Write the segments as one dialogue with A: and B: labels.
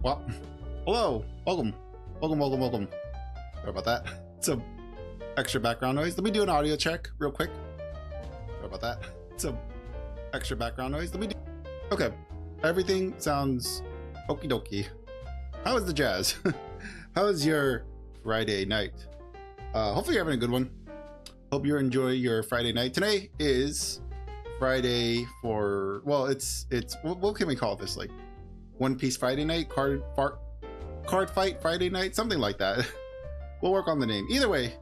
A: Well, hello, welcome. Sorry about that. Some extra background noise. Let me do an audio check real quick. Sorry about that. Some extra background noise. Okay, everything sounds okie dokie. How is the jazz? How is your Friday night? Hopefully you're having a good one. Hope you enjoy your Friday night. Today is Friday for, well, it's what can we call this? Like One Piece Friday night, card fight Friday night, something like that. We'll work on the name. Either way,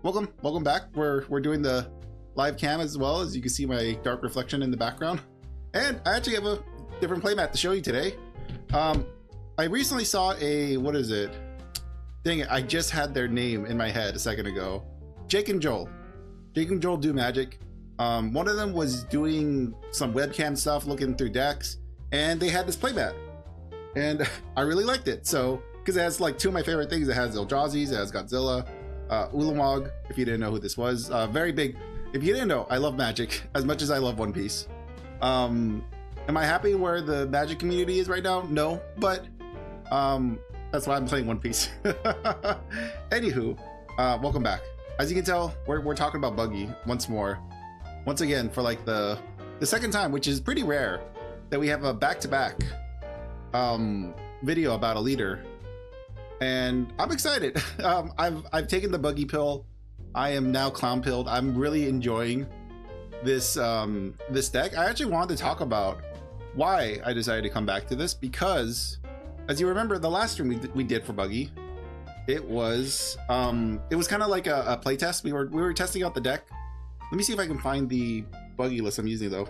A: welcome back. We're doing the live cam as well. As you can see my dark reflection in the background, and I actually have a different playmat to show you today. I recently saw a, what is it? Dang it, I just had their name in my head a second ago. Jake and Joel do magic. One of them was doing some webcam stuff, looking through decks, and they had this playmat, and I really liked it. So, because it has like two of my favorite things. It has Eldrazi's, it has Godzilla, Ulamog, if you didn't know who this was. Very big. If you didn't know, I love Magic as much as I love One Piece. Am I happy where the Magic community is right now? No, but that's why I'm playing One Piece. Anywho, welcome back. As you can tell, we're talking about Buggy once again for like the second time, which is pretty rare that we have a back-to-back video about a leader, and I'm excited. I've taken the Buggy pill. I am now clown pilled. I'm really enjoying this this deck. I actually wanted to talk about why I decided to come back to this, because as you remember, the last stream we did for Buggy, it was kind of like a play test. We were testing out the deck. Let me see if I can find the Buggy list I'm using though.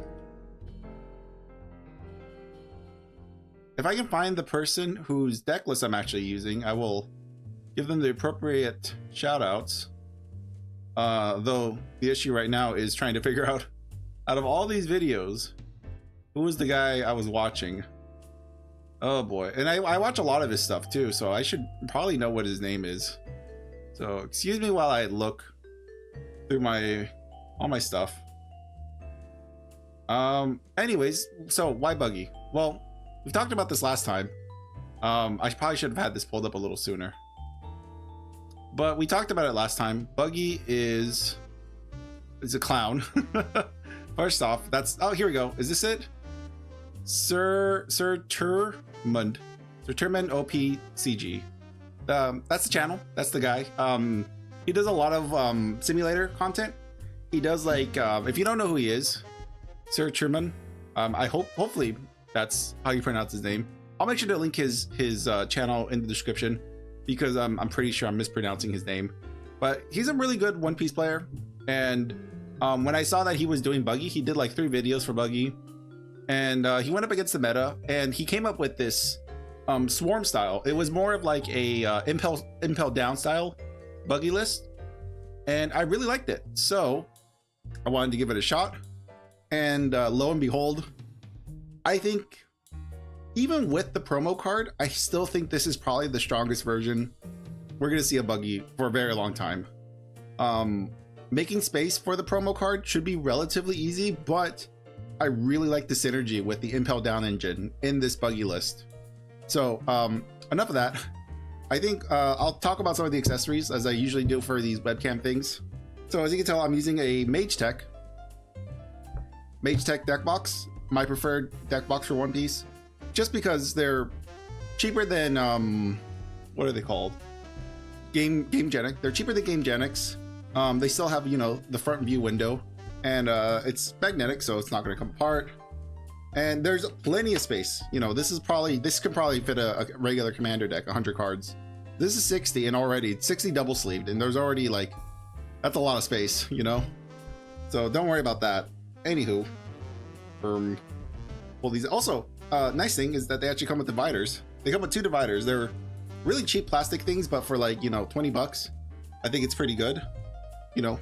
A: If I can find the person whose deck list I'm actually using, I will give them the appropriate shout outs. Though the issue right now is trying to figure out of all these videos, who was the guy I was watching. Oh boy, and I watch a lot of his stuff too, so I should probably know what his name is. So excuse me while I look through all my stuff. Anyways, so why Buggy? Well, we've talked about this last time. I probably should have had this pulled up a little sooner, but we talked about it last time. Buggy is a clown. First off, oh, here we go. Is this it? Sir Turmund OPCG. That's the channel. That's the guy. He does a lot of simulator content. He does like if you don't know who he is, Sir Turmund. Hopefully that's how you pronounce his name. I'll make sure to link his channel in the description, because I'm pretty sure I'm mispronouncing his name. But he's a really good One Piece player, and when I saw that he was doing Buggy, he did like 3 videos for Buggy, and he went up against the meta, and he came up with this swarm style. It was more of like a impel down style Buggy list, and I really liked it, so I wanted to give it a shot. And lo and behold, I think even with the promo card, I still think this is probably the strongest version we're gonna see a Buggy for a very long time. Making space for the promo card should be relatively easy, but I really like the synergy with the Impel Down engine in this Buggy list. So enough of that. I think I'll talk about some of the accessories as I usually do for these webcam things. So as you can tell, I'm using a Mage Tech deck box, my preferred deck box for One Piece, just because they're cheaper than what are they called? Gamegenic. They're cheaper than Gamegenics. They still have, you know, the front view window, and it's magnetic, so it's not going to come apart. And there's plenty of space. You know, this could probably fit a regular commander deck, 100 cards. This is 60, and already it's 60 double sleeved, and there's already like, that's a lot of space, you know. So don't worry about that. Anywho, well, these also nice thing is that they actually come with dividers. They come with 2 dividers. They're really cheap plastic things, but for like, you know, 20 bucks, I think it's pretty good. You know,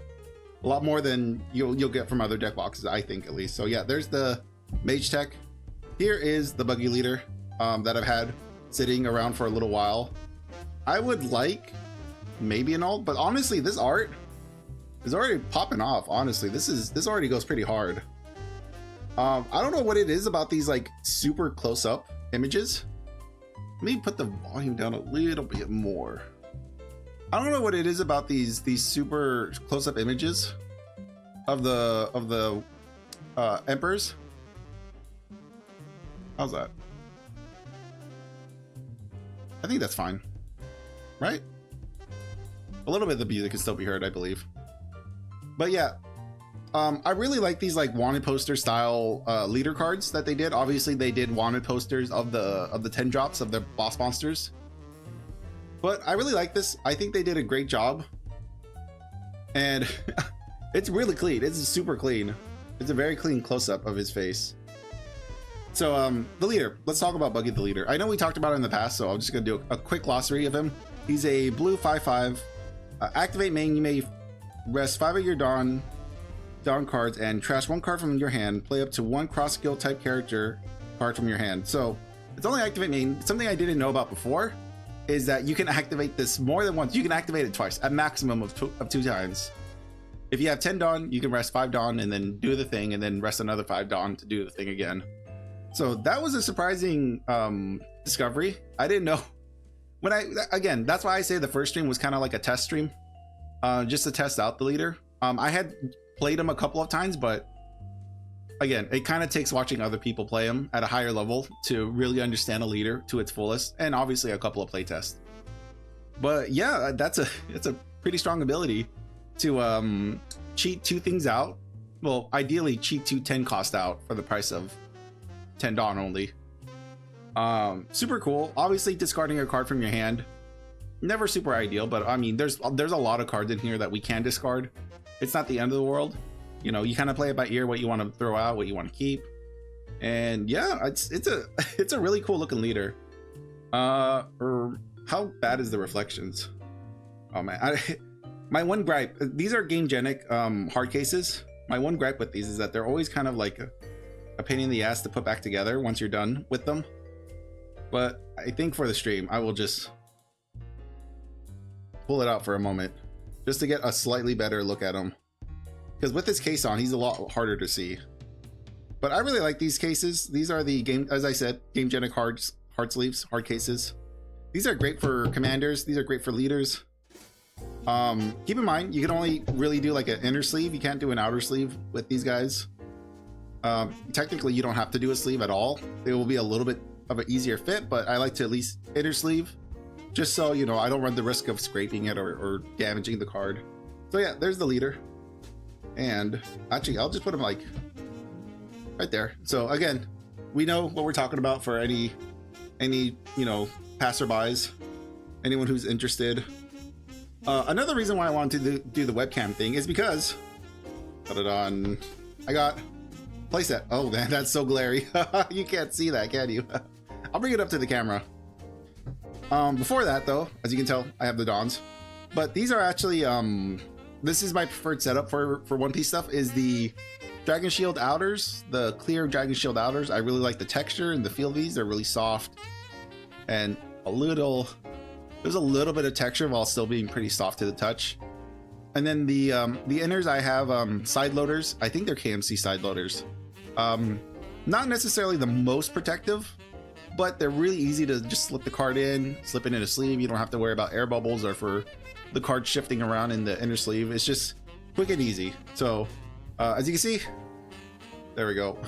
A: a lot more than you'll get from other deck boxes, I think, at least. So yeah, there's the Mage Tech. Here is the Buggy leader that I've had sitting around for a little while. I would like maybe an alt, but honestly, this art is already popping off. Honestly, this already goes pretty hard. I don't know what it is about these like super close-up images, Let me put the volume down a little bit more. I don't know what it is about these super close-up images of the emperors. How's that? I think that's fine, right? A little bit of the music can still be heard, I believe. But yeah, I really like these like wanted poster style leader cards that they did. Obviously, they did wanted posters of the 10 drops of the boss monsters. But I really like this. I think they did a great job. And it's really clean. It's super clean. It's a very clean close-up of his face. So the leader, let's talk about Buggy the leader. I know we talked about it in the past, so I'm just gonna do a quick glossary of him. He's a blue 5/5. Activate main, you may rest 5 of your Dawn cards and trash 1 card from your hand. Play up to 1 cross skill type character card from your hand. So it's only activate main. Something I didn't know about before is that you can activate this more than once. You can activate it twice, a maximum of two times. If you have 10 Dawn, you can rest 5 Dawn and then do the thing, and then rest another 5 Dawn to do the thing again. So that was a surprising discovery. I didn't know. Again, that's why I say the first stream was kind of like a test stream, just to test out the leader. I had played him a couple of times, but again, it kind of takes watching other people play him at a higher level to really understand a leader to its fullest, and obviously a couple of playtests. But yeah, it's a pretty strong ability to cheat 2 things out. Well, ideally cheat 2 10 cost out for the price of 10 Dawn only. Super cool. Obviously, discarding a card from your hand, never super ideal, but I mean, there's a lot of cards in here that we can discard. It's not the end of the world. You know, you kind of play it by ear, what you want to throw out, what you want to keep. And yeah, it's a really cool looking leader. How bad is the reflections? Oh man, my one gripe, these are game-genic hard cases. My one gripe with these is that they're always kind of like a pain in the ass to put back together once you're done with them. But I think for the stream, I will just pull it out for a moment just to get a slightly better look at him. Because with this case on, he's a lot harder to see. But I really like these cases. These are the game, as I said, game-genic hard sleeves, hard cases. These are great for commanders. These are great for leaders. Keep in mind, you can only really do like an inner sleeve. You can't do an outer sleeve with these guys. Technically, you don't have to do a sleeve at all. It will be a little bit of an easier fit, but I like to at least inner sleeve, just so you know I don't run the risk of scraping it or damaging the card. So yeah, there's the leader. And actually, I'll just put him like right there. So again, we know what we're talking about for any you know, passerbys, anyone who's interested. Another reason why I wanted to do the webcam thing is because I got playset. Oh man, that's so glary. You can't see that, can you? I'll bring it up to the camera. Before that though, as you can tell, I have the Dawns, but these are actually this is my preferred setup for One Piece stuff, is the Dragon Shield outers, the clear Dragon Shield outers. I really like the texture and the feel of these. They're really soft and there's a little bit of texture while still being pretty soft to the touch. And then the inners, I have side loaders. I think they're KMC side loaders. Not necessarily the most protective, but they're really easy to just slip the card in, slip it in a sleeve. You don't have to worry about air bubbles or for the card shifting around in the inner sleeve. It's just quick and easy. So as you can see, there we go.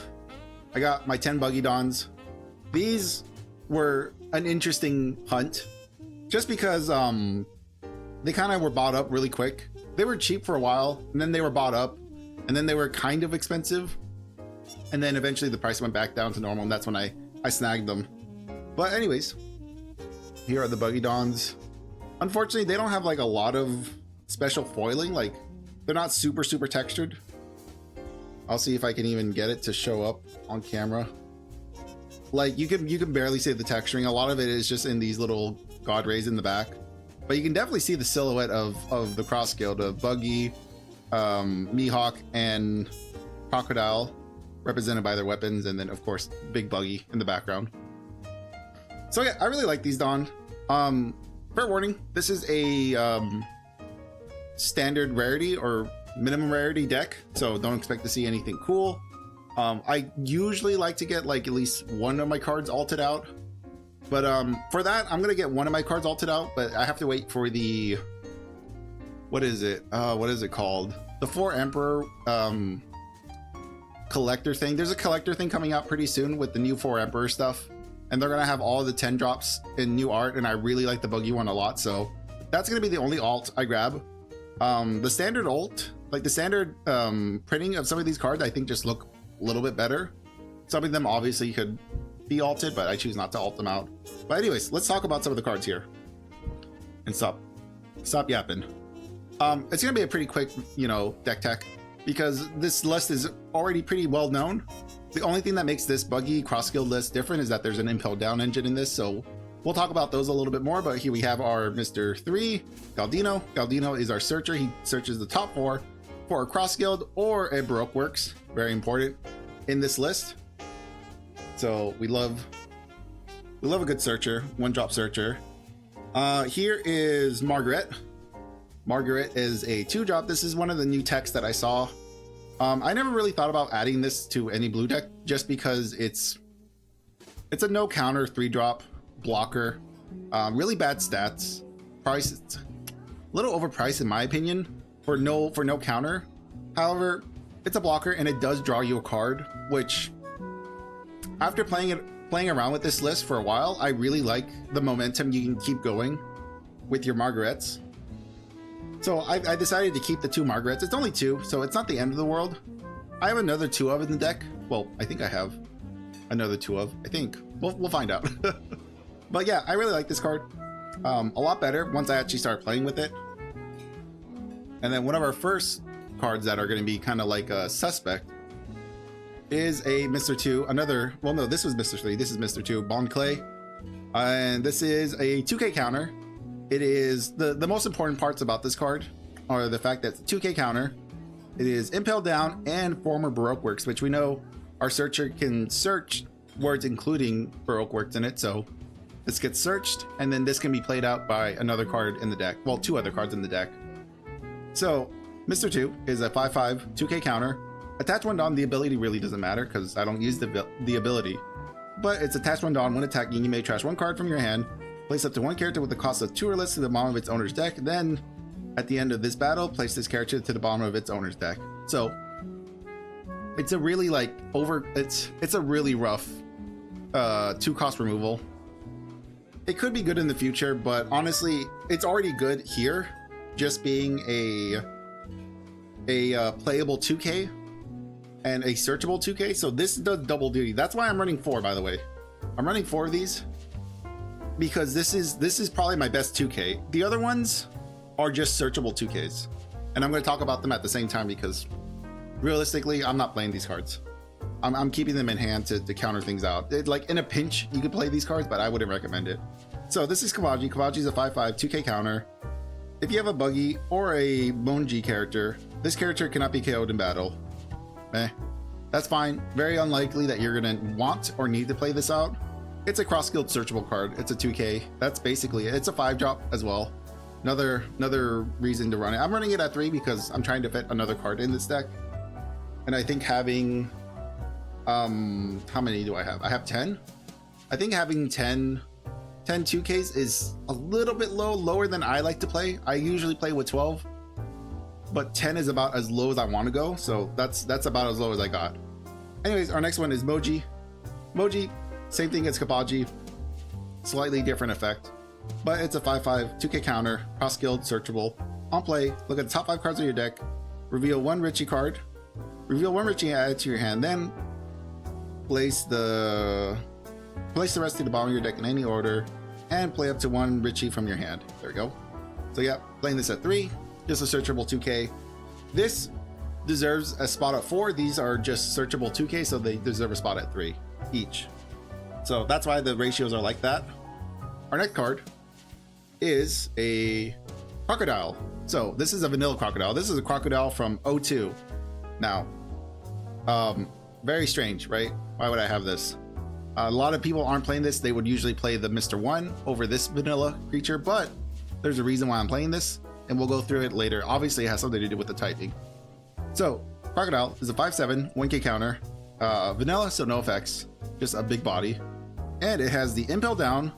A: I got my 10 Buggy Dawns. These were an interesting hunt just because they kind of were bought up really quick. They were cheap for a while, and then they were bought up, and then they were kind of expensive, and then eventually the price went back down to normal, and that's when I snagged them. But anyways, here are the Buggy Dawns. Unfortunately, they don't have like a lot of special foiling. Like, they're not super textured. I'll see if I can even get it to show up on camera. Like, you can barely see the texturing. A lot of it is just in these little god rays in the back, but you can definitely see the silhouette of the cross scaled of Buggy, Mihawk, and Crocodile, represented by their weapons, and then of course Big Buggy in the background. So yeah, I really like these Dawn. Fair warning, this is a standard rarity or minimum rarity deck, so don't expect to see anything cool. I usually like to get like at least one of my cards alted out, But for that, I'm gonna get one of my cards alted out, but I have to wait for the, what is it? What is it called? The 4 Emperor collector thing. There's a collector thing coming out pretty soon with the new 4 Emperor stuff, and they're gonna have all the 10 drops in new art, and I really like the Buggy one a lot, so that's gonna be the only alt I grab. The standard alt, like the standard printing of some of these cards, I think just look a little bit better. Some of them obviously could be alted, but I choose not to alt them out. But anyways, let's talk about some of the cards here and stop yapping. It's gonna be a pretty quick, deck tech, because this list is already pretty well known. The only thing that makes this Buggy cross-skilled list different is that there's an impel down engine in this, so we'll talk about those a little bit more. But here we have our Mr. 3, Galdino. Galdino is our searcher. He searches the top 4 for a cross-skilled or a Baroque Works, very important in this list. So we love a good searcher, 1-drop searcher. Here is Margaret. Margaret is a 2-drop. This is one of the new techs that I saw. I never really thought about adding this to any blue deck just because it's a no counter 3-drop blocker. Really bad stats. Price, it's a little overpriced in my opinion for no counter. However, it's a blocker and it does draw you a card, which after playing around with this list for a while, I really like the momentum you can keep going with your Margarets. So I decided to keep the 2 Margarets. It's only 2, so it's not the end of the world. I have another 2 of in the deck. Well, I think I have another 2 of. I think we'll find out. But yeah, I really like this card. A lot better once I actually start playing with it. And then one of our first cards that are going to be kind of like a suspect is a Mr. 2. Another, well, no, this was Mr. 3. This is Mr. 2, Bond Clay. And this is a 2K counter. It is the most important parts about this card are the fact that it's a 2K counter. It is impel down and former Baroque Works, which we know our searcher can search words including Baroque Works in it. So this gets searched, and then this can be played out by another card in the deck. Well, 2 other cards in the deck. So Mr. 2 is a 5/5 2K counter. Attach 1 Dawn, the ability really doesn't matter because I don't use the ability. But it's attach 1 Dawn. When attacking, you may trash 1 card from your hand, place up to 1 character with the cost of 2 or less to the bottom of its owner's deck. Then, at the end of this battle, place this character to the bottom of its owner's deck. So, it's a really it's a really rough 2 cost removal. It could be good in the future, but honestly, it's already good here, just being a playable 2K and a searchable 2K. So this does double duty. That's why I'm running 4, by the way. I'm running 4 of these because this is probably my best 2K. The other ones are just searchable 2Ks, and I'm going to talk about them at the same time because realistically, I'm not playing these cards. I'm keeping them in hand to counter things out. Like in a pinch, you could play these cards, but I wouldn't recommend it. So this is Kawaji. Kawaji's a 5/5 2K counter. If you have a Buggy or a Monji character, this character cannot be KO'd in battle. That's fine. Very unlikely that you're gonna want or need to play this out. It's a cross-skilled searchable card. It's a 2K. That's basically it. It's a 5-drop as well. Another reason to run it. I'm running it at 3 because I'm trying to fit another card in this deck. And I think having how many do I have? I have 10. I think having 10 2Ks is a little bit lower than I like to play. I usually play with 12, but 10 is about as low as I want to go. So that's about as low as I got. Anyways, our next one is Moji. Moji, same thing as Kabaji, slightly different effect, but it's a 5/5 2K counter, cross-skilled, searchable. On play, look at the top 5 cards of your deck, reveal 1 Richie card, reveal 1 Richie and add it to your hand, then place the rest to the bottom of your deck in any order, and play up to 1 Richie from your hand. There we go. So yeah, playing this at 3, just a searchable 2K. This deserves a spot at 4. These are just searchable 2K, so they deserve a spot at 3 each. So that's why the ratios are like that. Our next card is a Crocodile. So this is a vanilla Crocodile. This is a Crocodile from 02. Now, very strange, right? Why would I have this? A lot of people aren't playing this. They would usually play the Mr. 1 over this vanilla creature, but there's a reason why I'm playing this, and we'll go through it later. Obviously, it has something to do with the typing. So, Crocodile is a 5/7 1K counter. Vanilla, so no effects, just a big body. and it has the Impel Down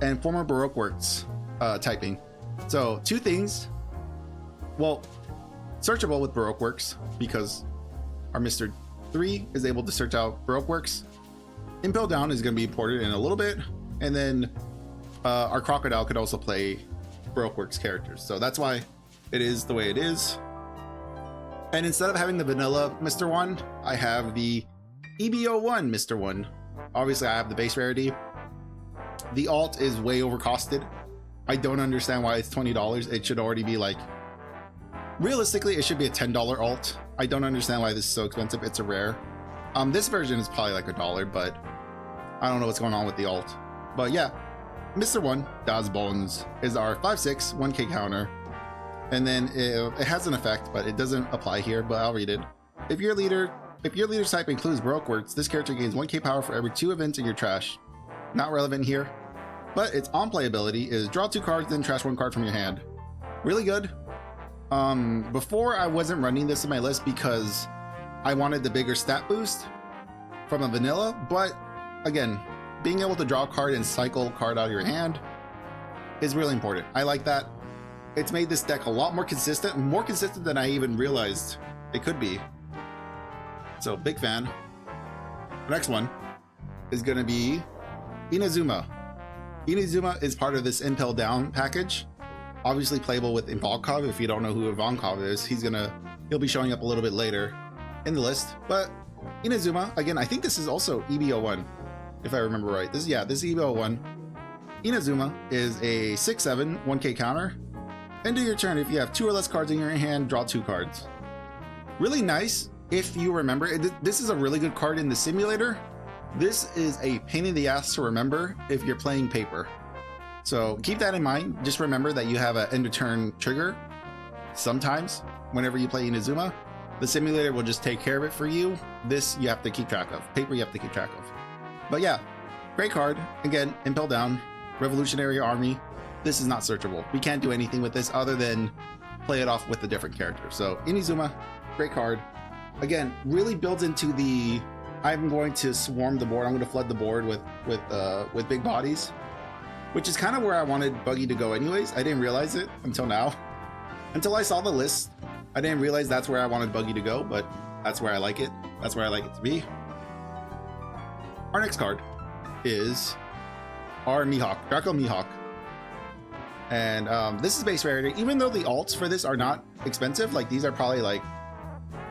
A: and former Baroque Works typing. So two things. Well, searchable with Baroque Works because our Mr. 3 is able to search out Baroque Works. Impel Down is going to be imported in a little bit, and then our Crocodile could also play Baroque Works characters. So that's why it is the way it is. And instead of having the vanilla Mr. 1, I have the EBO1 Mr. 1. Obviously, I have the base rarity. The alt is way overcosted. I don't understand why it's $20. It should already be like, realistically, it should be a $10 alt. I don't understand why this is so expensive. It's a rare. This version is probably like $1, but I don't know what's going on with the alt. But yeah, Mr. 1, Das Bones, is our 5/6 1k counter. And then it has an effect, but it doesn't apply here, but I'll read it. If your leader's type includes Baroque Works, this character gains 1k power for every 2 events in your trash. Not relevant here. But its on-play ability is draw 2 cards, then trash 1 card from your hand. Really good. Before I wasn't running this in my list because I wanted the bigger stat boost from a vanilla, but again, being able to draw a card and cycle a card out of your hand is really important. I like that. It's made this deck a lot more consistent than I even realized it could be. So big fan. The next one is going to be Inazuma. Inazuma is part of this Impel Down package. Obviously playable with Ivankov. If you don't know who Ivankov is, he'll be showing up a little bit later in the list. But Inazuma, again, I think this is also EBO1, if I remember right. This is EBO1. Inazuma is a 6/7 1k counter. End of your turn, if you have 2 or less cards in your hand, draw 2 cards. Really nice if you remember. This is a really good card in the simulator. This is a pain in the ass to remember if you're playing paper. So keep that in mind. Just remember that you have an end of turn trigger sometimes whenever you play Inazuma. The simulator will just take care of it for you. This you have to keep track of. Paper you have to keep track of. But yeah, great card. Again, Impel Down, Revolutionary Army. This is not searchable. We can't do anything with this other than play it off with a different character. So Inazuma, great card. Again, really builds into the I'm going to swarm the board. I'm going to flood the board with big bodies, which is kind of where I wanted Buggy to go anyways. I didn't realize it until now. Until I saw the list, I didn't realize that's where I wanted Buggy to go, but that's where I like it. That's where I like it to be. Our next card is our Mihawk, Draco Mihawk. And this is base rarity. Even though the alts for this are not expensive, like these are probably like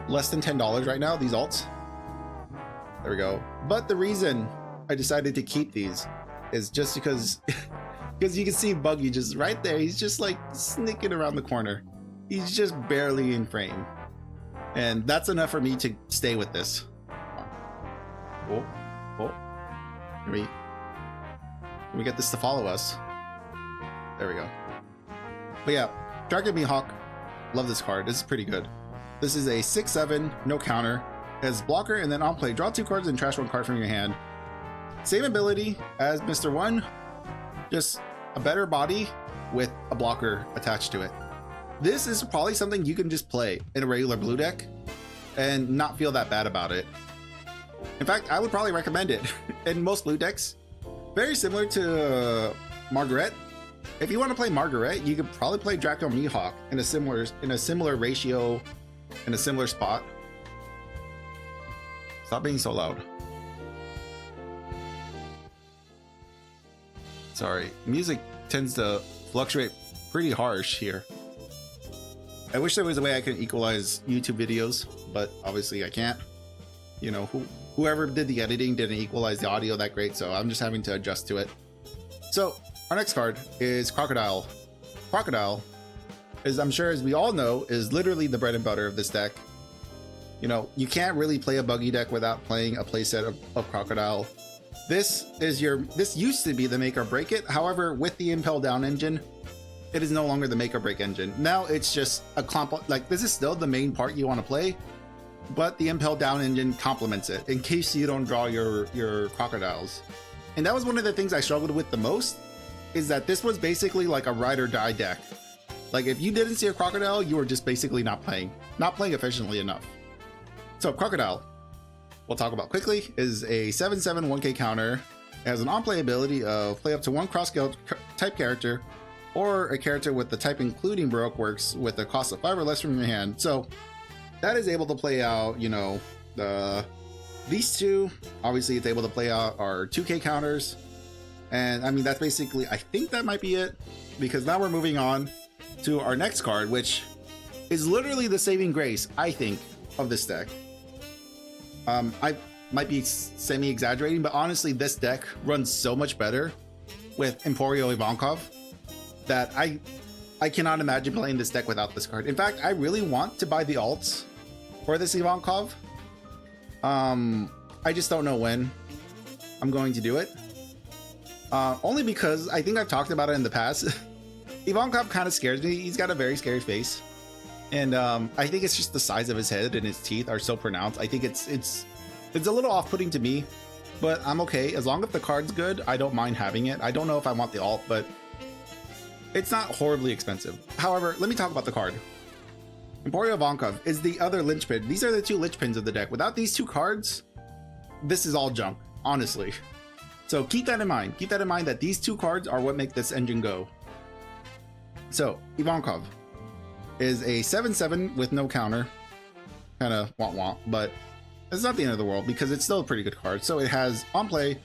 A: less than $10 right now, these alts. There we go. But the reason I decided to keep these is just because you can see Buggy just right there. He's just like sneaking around the corner. He's just barely in frame. And that's enough for me to stay with this. Oh. Can we get this to follow us? There we go. But yeah, Dragon Mihawk. Love this card. This is pretty good. This is a 6/7, no counter. It has blocker, and then on play, draw 2 cards and trash 1 card from your hand. Same ability as Mr. 1, just a better body with a blocker attached to it. This is probably something you can just play in a regular blue deck and not feel that bad about it. In fact, I would probably recommend it in most blue decks. Very similar to Margaret. If you want to play Margaret, you could probably play Draco Mihawk in a similar ratio, in a similar spot. Stop being so loud. Sorry, music tends to fluctuate pretty harsh here. I wish there was a way I could equalize YouTube videos, but obviously I can't. You know, whoever did the editing didn't equalize the audio that great, so I'm just having to adjust to it. So our next card is Crocodile. Crocodile is, I'm sure as we all know, is literally the bread and butter of this deck. You know, you can't really play a Buggy deck without playing a playset of Crocodile. This used to be the make or break it. However, with the Impel Down engine, it is no longer the make or break engine. Now it's just a like this is still the main part you want to play, but the Impel Down engine complements it in case you don't draw your Crocodiles. And that was one of the things I struggled with the most, is that this was basically like a ride or die deck. Like if you didn't see a Crocodile, you were just basically not playing efficiently enough. So Crocodile, we'll talk about quickly, is a 7/7 1k counter. It has an on-play ability of play up to one cross-scale type character or a character with the type including Baroque works with a cost of 5 or less from your hand. So that is able to play out, you know, these two. Obviously it's able to play out our 2K counters. And I mean, that's basically, I think that might be it, because now we're moving on to our next card, which is literally the saving grace, I think, of this deck. I might be semi-exaggerating, but honestly, this deck runs so much better with Emporio Ivankov that I cannot imagine playing this deck without this card. In fact, I really want to buy the alts for this Ivankov. I just don't know when I'm going to do it. Only because I think I've talked about it in the past. Ivankov kind of scares me. He's got a very scary face. And I think it's just the size of his head and his teeth are so pronounced. I think it's a little off-putting to me, but I'm okay. As long as the card's good, I don't mind having it. I don't know if I want the alt, but it's not horribly expensive. However, let me talk about the card. Emporio Ivankov is the other linchpin. These are the two linchpins of the deck. Without these two cards, this is all junk, honestly. So keep that in mind. Keep that in mind that these two cards are what make this engine go. So Ivankov is a 7/7 with no counter. Kind of want, but it's not the end of the world because it's still a pretty good card. So it has on play,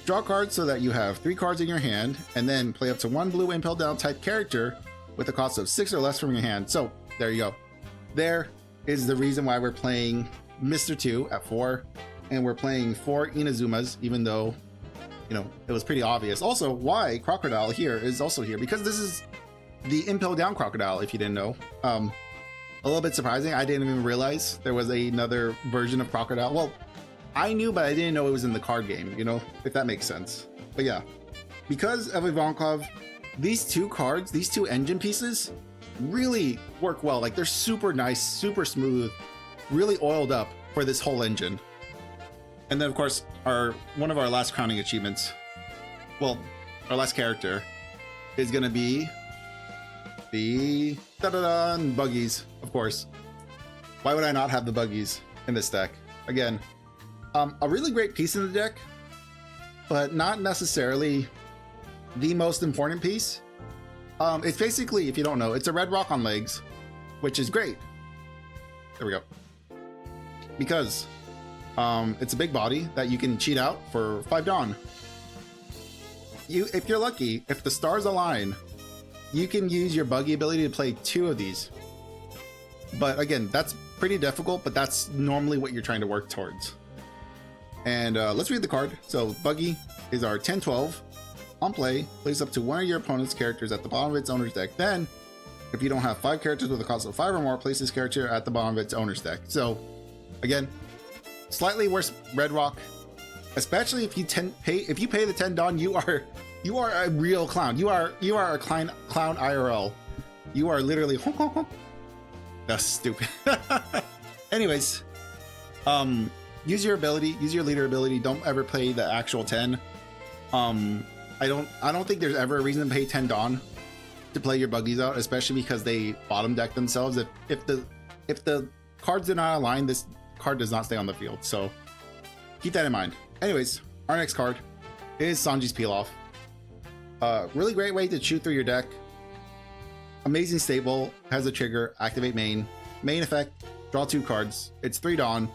A: draw cards so that you have 3 cards in your hand, and then play up to 1 blue impel down type character with a cost of 6 or less from your hand. So there you go. There is the reason why we're playing Mr. 2 at 4, and we're playing 4 Inazumas, even though, you know, it was pretty obvious. Also, why Crocodile here is also here, because this is the impel down Crocodile, if you didn't know. A little bit surprising. I didn't even realize there was another version of Crocodile. Well, I knew, but I didn't know it was in the card game, you know, if that makes sense. But yeah, because of Ivankov, these two cards, these two engine pieces really work well. Like, they're super nice, super smooth, really oiled up for this whole engine. And then of course, one of our last crowning achievements, well, our last character is gonna be the Buggies, of course. Why would I not have the Buggies in this deck? Again, a really great piece in the deck, but not necessarily the most important piece. It's basically, if you don't know, it's a red rock on legs, which is great. There we go. Because it's a big body that you can cheat out for 5 Dawn. If you're lucky, if the stars align, you can use your Buggy ability to play 2 of these. But again, that's pretty difficult, but that's normally what you're trying to work towards. And let's read the card. So Buggy is our 10/12. On play, plays up to 1 of your opponent's characters at the bottom of its owner's deck. Then, if you don't have 5 characters with a cost of 5 or more, place this character at the bottom of its owner's deck. So again, slightly worse red rock, especially if you pay the 10 Dawn, you are a real clown. You are a clown IRL. You are literally that's stupid. Anyways, use your ability, use your leader ability. Don't ever play the actual 10. I don't think there's ever a reason to pay 10 Dawn to play your Buggies out, especially because they bottom deck themselves. If the cards do not align, this card does not stay on the field. So keep that in mind. Anyways, our next card is Sanji's Peel Off. Really great way to shoot through your deck. Amazing stable, has a trigger, activate main effect, draw 2 cards. It's 3 Dawn.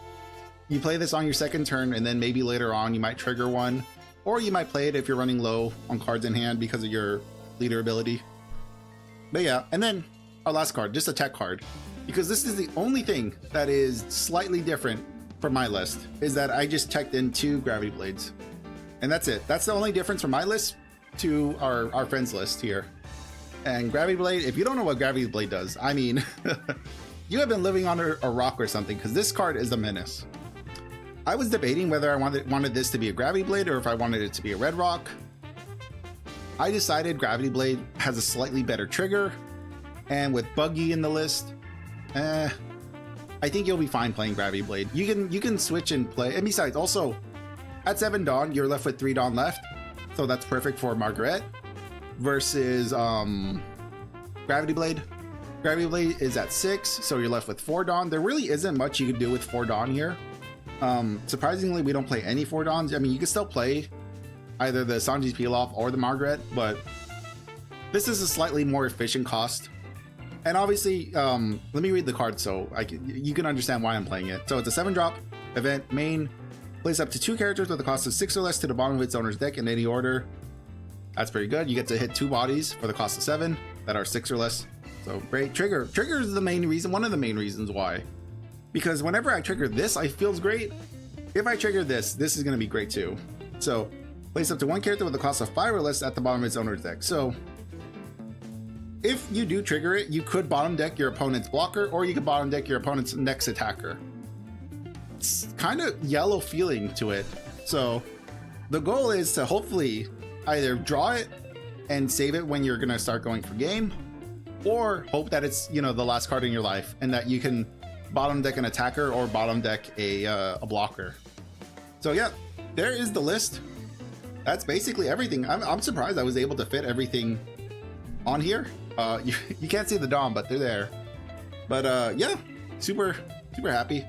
A: You play this on your second turn, and then maybe later on you might trigger one, or you might play it if you're running low on cards in hand because of your leader ability. But yeah, and then our last card, just a tech card, because this is the only thing that is slightly different from my list, is that I just checked in 2 Gravity Blades, and that's it. That's the only difference from my list to our friends list here. And Gravity Blade, if you don't know what Gravity Blade does, I mean, you have been living under a rock or something, because this card is a menace. I was debating whether I wanted this to be a Gravity Blade or if I wanted it to be a Red Rock. I decided Gravity Blade has a slightly better trigger, and with Buggy in the list, I think you'll be fine playing Gravity Blade. You can switch and play, and besides, also at 7 Dawn, you're left with 3 Dawn left, so that's perfect for Margaret. Versus Gravity Blade. Gravity Blade is at 6, so you're left with 4 Dawn. There really isn't much you can do with 4 Dawn here. Surprisingly, we don't play any 4 Dawns. I mean, you can still play either the Sanji's Pilaf or the Margaret, but this is a slightly more efficient cost. And obviously, let me read the card so you can understand why I'm playing it. So it's a 7-drop event. Main plays up to 2 characters with a cost of 6 or less to the bottom of its owner's deck in any order. That's pretty good. You get to hit 2 bodies for the cost of 7 that are 6 or less. So great. Trigger is the main reason, one of the main reasons why. Because whenever I trigger this, it feels great. If I trigger this is going to be great too. So place up to 1 character with a cost of 5 or less at the bottom of its owner's deck. So if you do trigger it, you could bottom deck your opponent's blocker, or you could bottom deck your opponent's next attacker. It's kind of yellow feeling to it. So the goal is to hopefully either draw it and save it when you're going to start going for game, or hope that it's, you know, the last card in your life and that you can bottom deck an attacker or bottom deck a blocker. So yeah, there is the list. That's basically everything. I'm surprised I was able to fit everything on here. You can't see the DOM, but they're there. But yeah, super happy.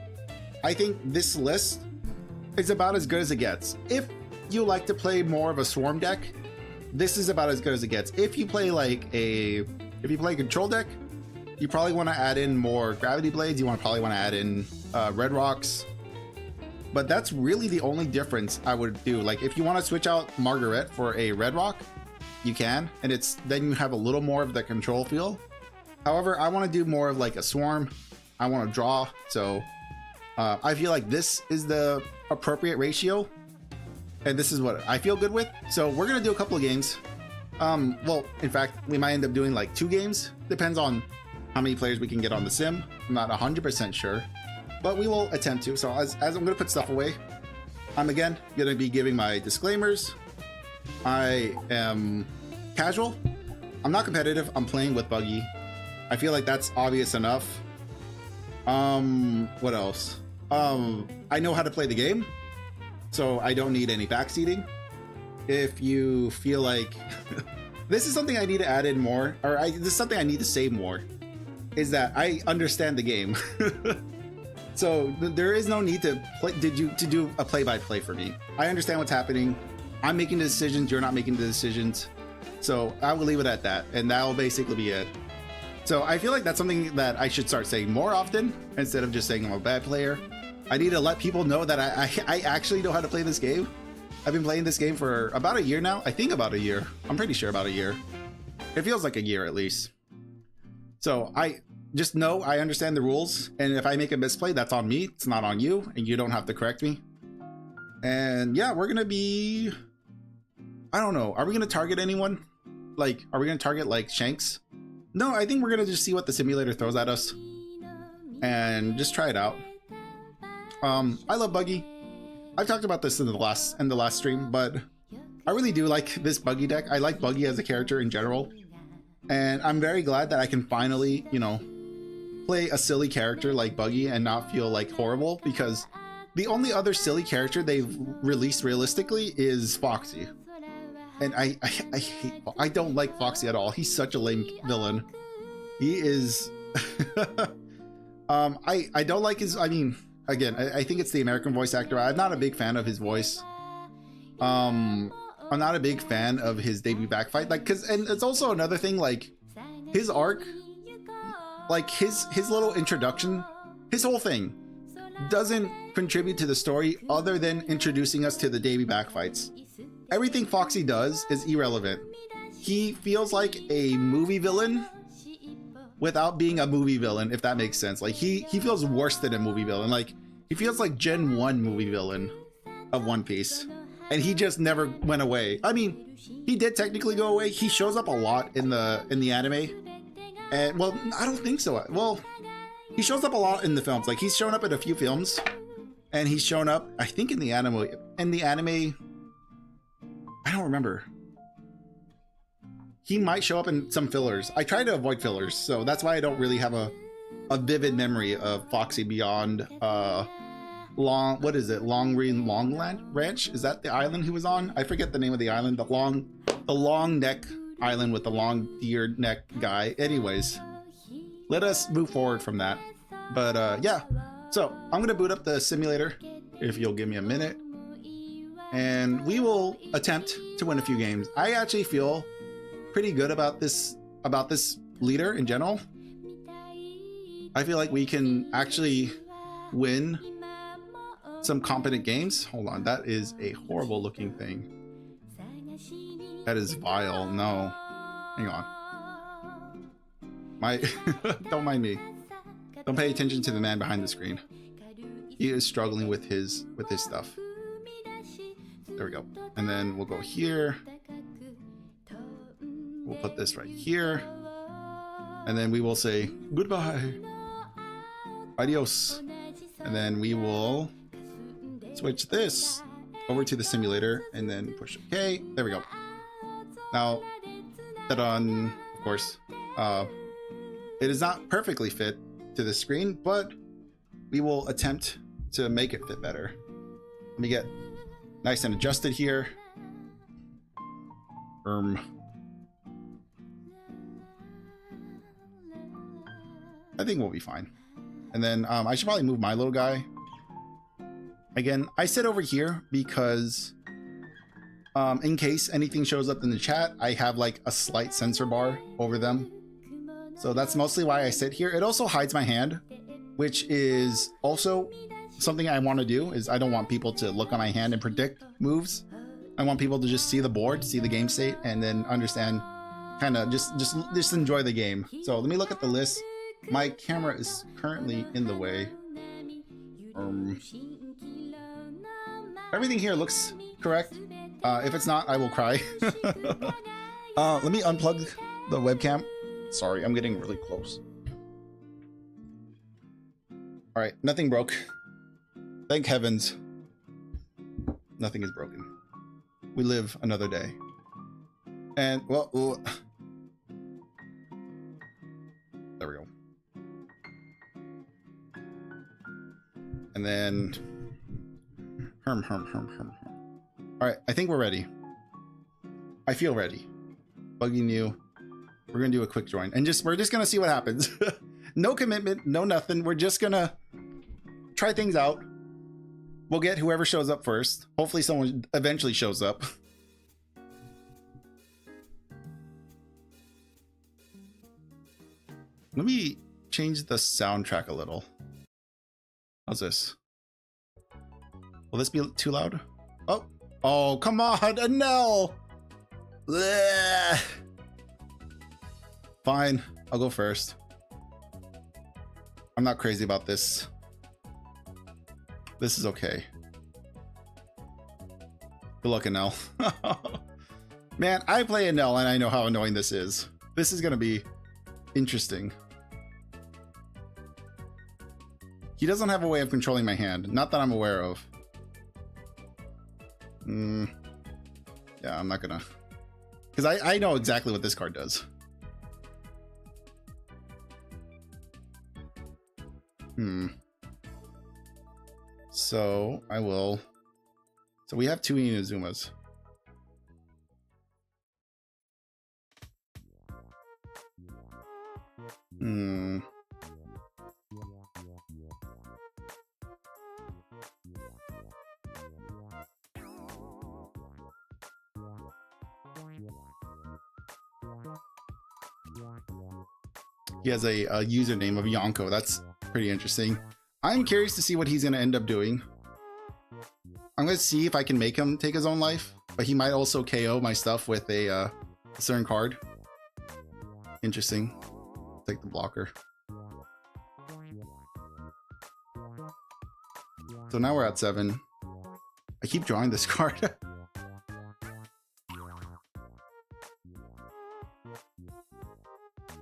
A: I think this list is about as good as it gets. If you like to play more of a swarm deck, this is about as good as it gets. If you play a control deck, you probably want to add in more gravity blades. You probably want to add in red rocks. But that's really the only difference I would do. Like if you want to switch out Margaret for a red rock, you can, and then you have a little more of the control feel. However, I want to do more of like a swarm. I want to draw, so I feel like this is the appropriate ratio, and this is what I feel good with. So we're gonna do a couple of games. Well, in fact, we might end up doing like 2 games. Depends on how many players we can get on the sim. I'm not 100% sure, but we will attempt to. So as I'm gonna put stuff away, I'm again gonna be giving my disclaimers. I am casual. I'm not competitive. I'm playing with Buggy. I feel like that's obvious enough. What else? I know how to play the game, so I don't need any backseating. If you feel like this is something I need to add in more, or this is something I need to say more, is that I understand the game. So there is no need to do a play-by-play for me. I understand what's happening. I'm making the decisions, you're not making the decisions. So I will leave it at that, and that will basically be it. So I feel like that's something that I should start saying more often, instead of just saying I'm a bad player. I need to let people know that I actually know how to play this game. I've been playing this game for about a year now. I think about a year. I'm pretty sure about a year. It feels like a year at least. So I just know I understand the rules, and if I make a misplay, that's on me. It's not on you, and you don't have to correct me. And yeah, we're gonna be, I don't know, are we gonna target anyone? Like, are we gonna target like Shanks? No, I think we're gonna just see what the simulator throws at us and just try it out. I love Buggy. I've talked about this in the last stream, but I really do like this Buggy deck. I like Buggy as a character in general, and I'm very glad that I can finally, you know, play a silly character like Buggy and not feel like horrible, because the only other silly character they've released realistically is Foxy. And I don't like Foxy at all. He's such a lame villain. He is I don't like his, I mean, again, I think it's the American voice actor. I'm not a big fan of his voice. I'm not a big fan of his debut backfight, like, and it's also another thing, like his arc, like his little introduction, his whole thing doesn't contribute to the story other than introducing us to the debut backfights. Everything Foxy does is irrelevant. He feels like a movie villain without being a movie villain, if that makes sense. Like he feels worse than a movie villain. Like he feels like Gen 1 movie villain of One Piece, and he just never went away. I mean, he did technically go away. He shows up a lot in the anime, and well, I don't think so. Well, he shows up a lot in the films. Like he's shown up in a few films, and he's shown up, I think, in the anime. I don't remember. He might show up in some fillers. I try to avoid fillers, so that's why I don't really have a vivid memory of Foxy beyond Longland Ranch? Is that the island he was on? I forget the name of the island. The long neck island with the long deer neck guy. Anyways, let us move forward from that. But yeah, so I'm gonna boot up the simulator if you'll give me a minute. and we will attempt to win a few games. I actually feel pretty good about this leader in general. I feel like we can actually win some competent games. Hold on, that is a horrible looking thing. That is vile. No, hang on. Don't mind me. Don't pay attention to the man behind the screen. He is struggling with his stuff. There we go. And then we'll go here. We'll put this right here. And then we will say goodbye. Adios. And then we will switch this over to the simulator and then push OK. There we go. Now that on, of course, it is not perfectly fit to the screen, but we will attempt to make it fit better. Let me get nice and adjusted here. I think we'll be fine. And then I should probably move my little guy. Again, I sit over here because in case anything shows up in the chat, I have like a slight sensor bar over them. So that's mostly why I sit here. It also hides my hand, which is also something I want to do. Is I don't want people to look at my hand and predict moves. I want people to just see the board, see the game state, and then understand, kind of just enjoy the game. So let me look at the list. My camera is currently in the way. Everything here looks correct. If it's not, I will cry. Let me unplug the webcam. Sorry, I'm getting really close. All right, nothing broke. Thank heavens. Nothing is broken. We live another day. And, well, there we go. And then, All right, I think we're ready. I feel ready. Buggy new. We're gonna do a quick join, and we're just gonna see what happens. No commitment, no nothing. We're just gonna try things out. We'll get whoever shows up first. Hopefully someone eventually shows up. Let me change the soundtrack a little. How's this? Will this be too loud? Oh, come on, no. Blech. Fine, I'll go first. I'm not crazy about this. This is okay. Good luck, Anel. Man, I play Anel and I know how annoying this is. This is gonna be interesting. He doesn't have a way of controlling my hand. Not that I'm aware of. Yeah, I'm not gonna... Because I know exactly what this card does. So, I will... So we have two Inazumas. He has a username of Yonko. That's pretty interesting. I'm curious to see what he's going to end up doing. I'm going to see if I can make him take his own life, but he might also KO my stuff with a certain card. Interesting. Take the blocker. So now we're at 7. I keep drawing this card.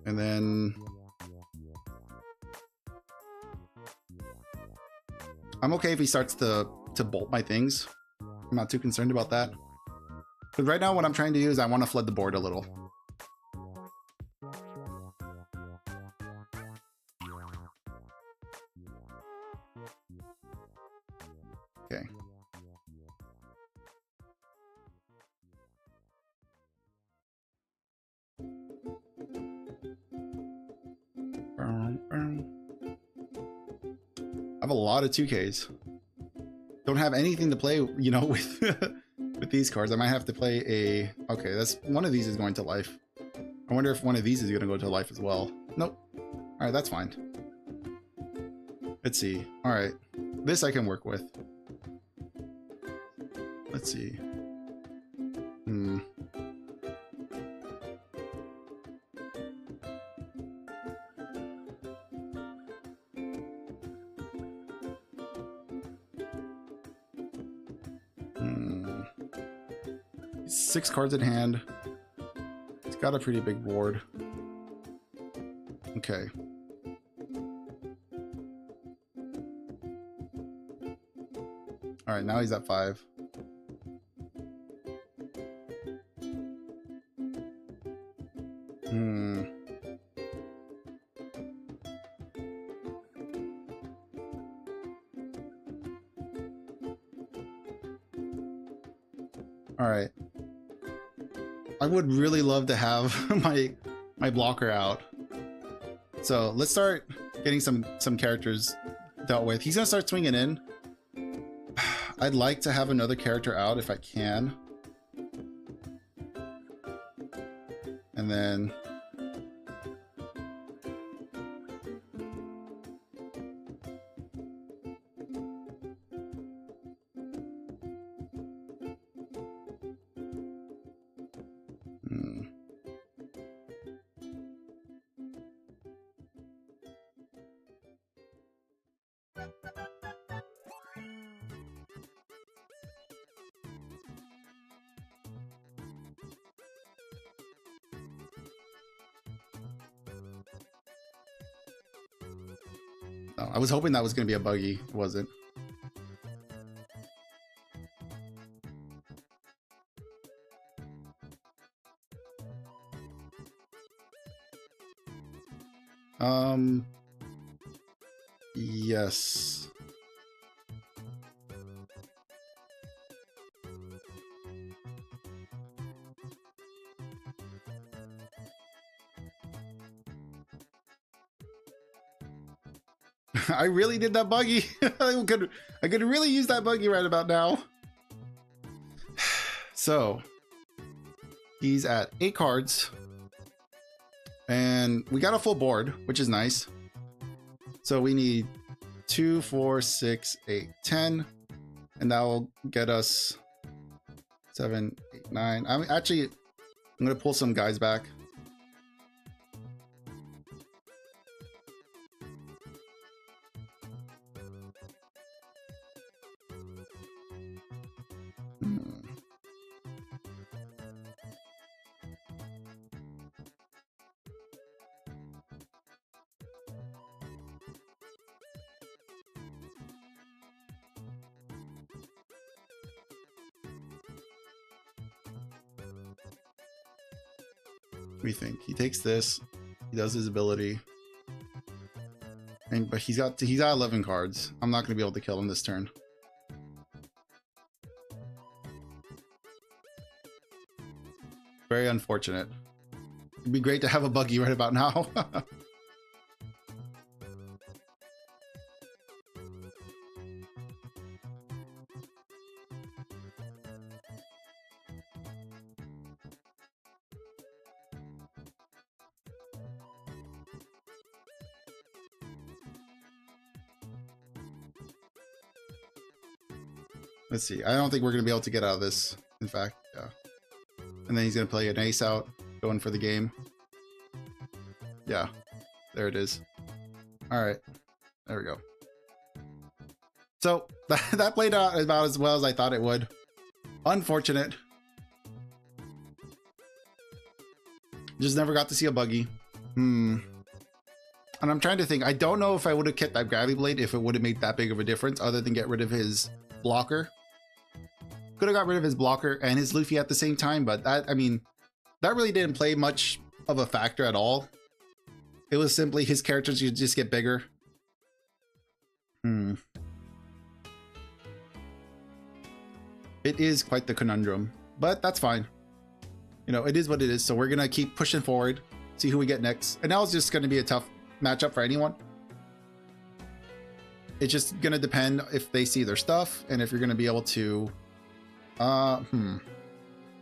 A: And then I'm okay if he starts to bolt my things. I'm not too concerned about that. But right now what I'm trying to do is I want to flood the board a little. Okay. I have a lot of 2Ks. Don't have anything to play, you know, with with these cards. I might have to play a... Okay, that's one of these is going to life. I wonder if one of these is going to go to life as well. Nope. All right, that's fine. Let's see. All right, this I can work with. Let's see. Six cards in hand. It's got a pretty big board. Okay. All right, now he's at 5. All right. I would really love to have my blocker out. So let's start getting some characters dealt with. He's gonna start swinging in. I'd like to have another character out if I can. And then oh, I was hoping that was going to be a Buggy. It wasn't. Yes. I really did that Buggy. I could really use that Buggy right about now. So he's at 8 cards. And we got a full board, which is nice. So we need 2, 4, 6, 8, 10. And that will get us 7, 8, 9. I'm going to pull some guys back. We think he takes this, he does his ability, but he's got 11 cards. I'm not going to be able to kill him this turn. Very unfortunate. It'd be great to have a Buggy right about now. Let's see. I don't think we're going to be able to get out of this. In fact, yeah. And then he's going to play an ace out, going for the game. Yeah, there it is. All right, there we go. So that played out about as well as I thought it would. Unfortunate. Just never got to see a Buggy. And I'm trying to think. I don't know if I would have kept that Gravity Blade if it would have made that big of a difference, other than get rid of his blocker. Could have got rid of his blocker and his Luffy at the same time, but that, I mean, that really didn't play much of a factor at all. It was simply his characters would just get bigger. It is quite the conundrum, but that's fine. You know, it is what it is. So we're gonna keep pushing forward, see who we get next. And now it's just gonna be a tough matchup for anyone. It's just gonna depend if they see their stuff and if you're gonna be able to I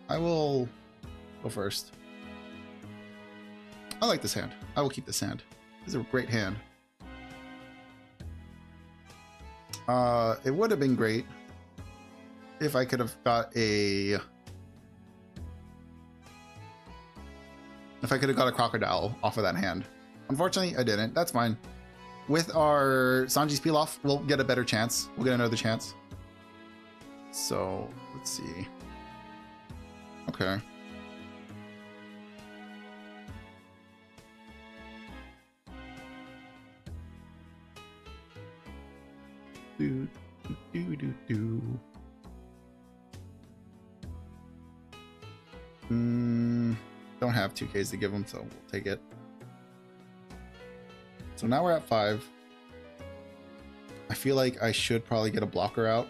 A: will go first. I like this hand. I will keep this hand. This is a great hand. It would have been great if I could have got a... If I could have got a crocodile off of that hand. Unfortunately, I didn't. That's fine. With our Sanji's peel off, we'll get a better chance. We'll get another chance. So, let's see. Okay. Do, do, do, do. Don't have 2Ks to give him, so we'll take it. So now we're at 5. I feel like I should probably get a blocker out.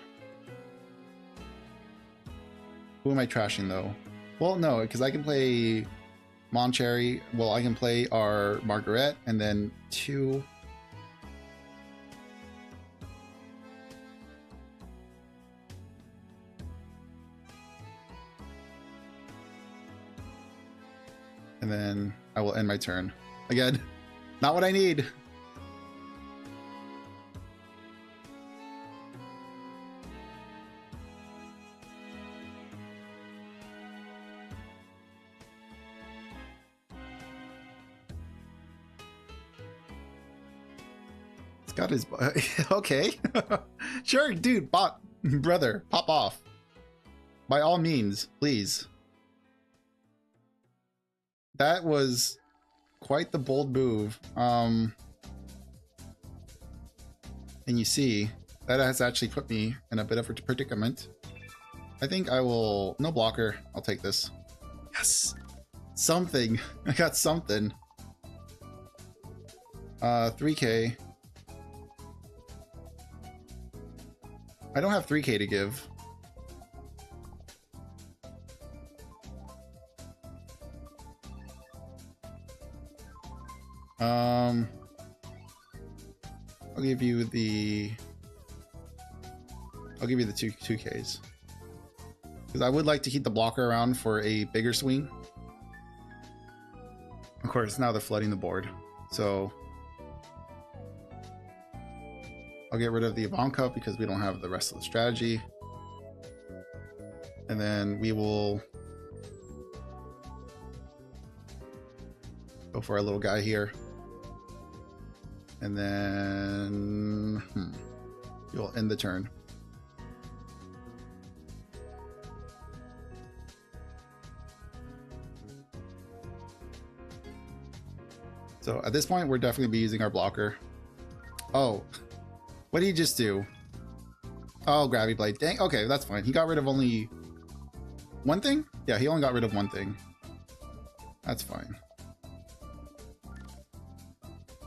A: Who am I trashing though? Well, no, because I can play Moncherry. Well, I can play our Margaret and then 2. And then I will end my turn. Again, not what I need. It's got his... Okay. Sure, dude, brother, pop off. By all means, please. That was quite the bold move. And you see, that has actually put me in a bit of a predicament. I think I will... No blocker. I'll take this. Yes! Something. I got something. 3K. I don't have 3K to give. I'll give you the 2Ks. Because I would like to keep the blocker around for a bigger swing. Of course, now they're flooding the board. So I'll get rid of the Ivanka because we don't have the rest of the strategy. And then we will go for our little guy here. And then you'll end the turn. So at this point, we're definitely be using our blocker. Oh, what did he just do? Oh, Gravity Blade. Dang. Okay, that's fine. He got rid of only one thing? Yeah, he only got rid of one thing. That's fine.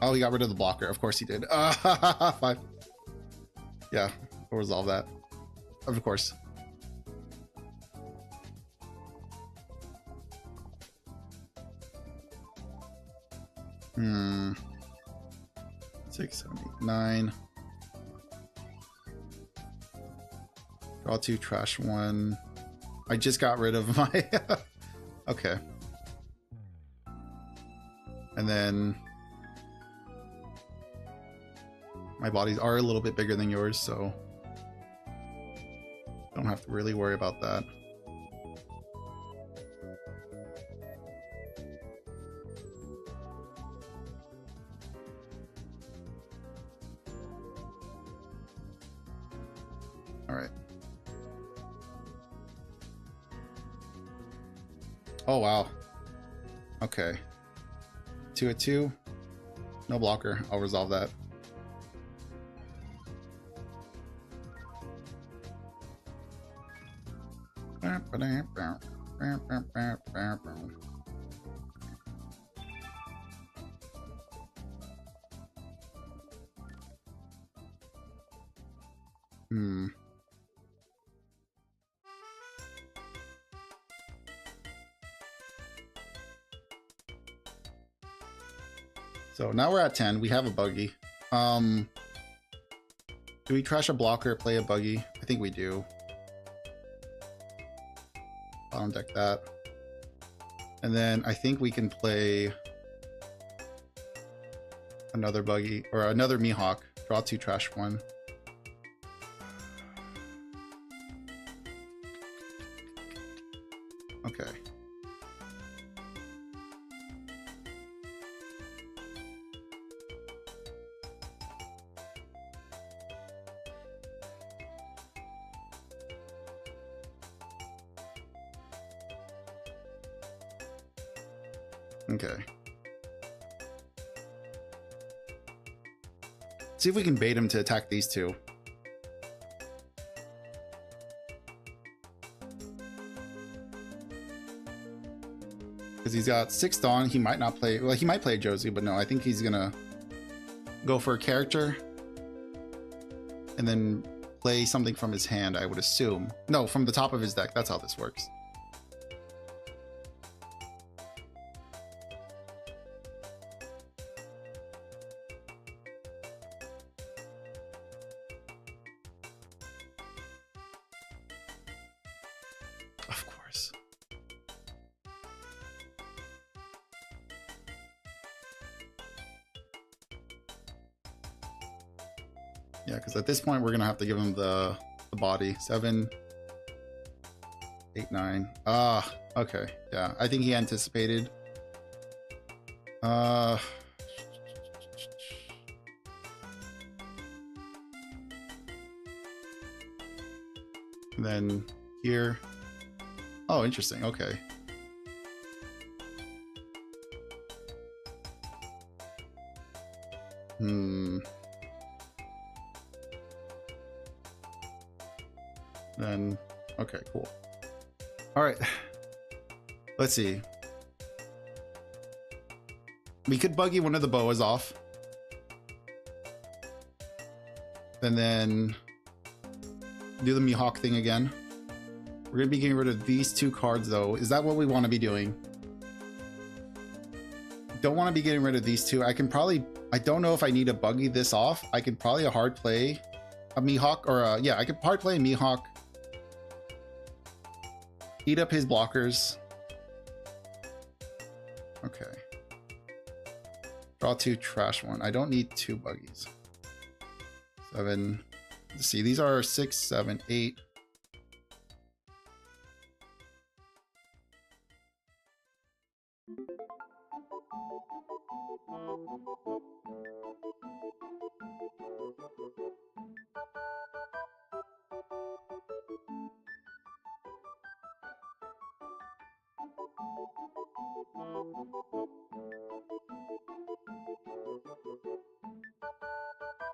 A: Oh, he got rid of the blocker. Of course he did. 5. Yeah, we'll resolve that. Of course. Hmm. 6, 7, 8, 9. Draw 2, trash 1. I just got rid of my... Okay. And then... my bodies are a little bit bigger than yours, so... don't have to really worry about that. Alright. Oh, wow. Okay. 2 at 2. No blocker. I'll resolve that. So now we're at 10. We have a Buggy. Do we trash a blocker, play a Buggy? I think we do. bottom deck that. And then I think we can play another Buggy or another Mihawk. Draw 2, trash 1. Okay. Okay. See if we can bait him to attack these two. Because he's got 6 Dawn. He might not play. Well, he might play Josie, but no, I think he's gonna go for a character and then play something from his hand, I would assume. No, from the top of his deck. That's how this works. Of course. Yeah, because at this point we're gonna have to give him the body. 7, 8, 9. Ah, okay. Yeah, I think he anticipated. And then here. Oh, interesting. Okay. Then, okay, cool. All right. Let's see. We could Buggy one of the boas off. And then do the Mihawk thing again. We're gonna be getting rid of these 2 cards though. Is that what we want to be doing? Don't want to be getting rid of these 2. I can probably, I don't know if I need to Buggy this off. I could probably hard play a Mihawk or yeah, I could hard play a Mihawk. Eat up his blockers. Okay. Draw 2, trash 1. I don't need 2 Buggies. 7. Let's see, these are 6, 7, 8.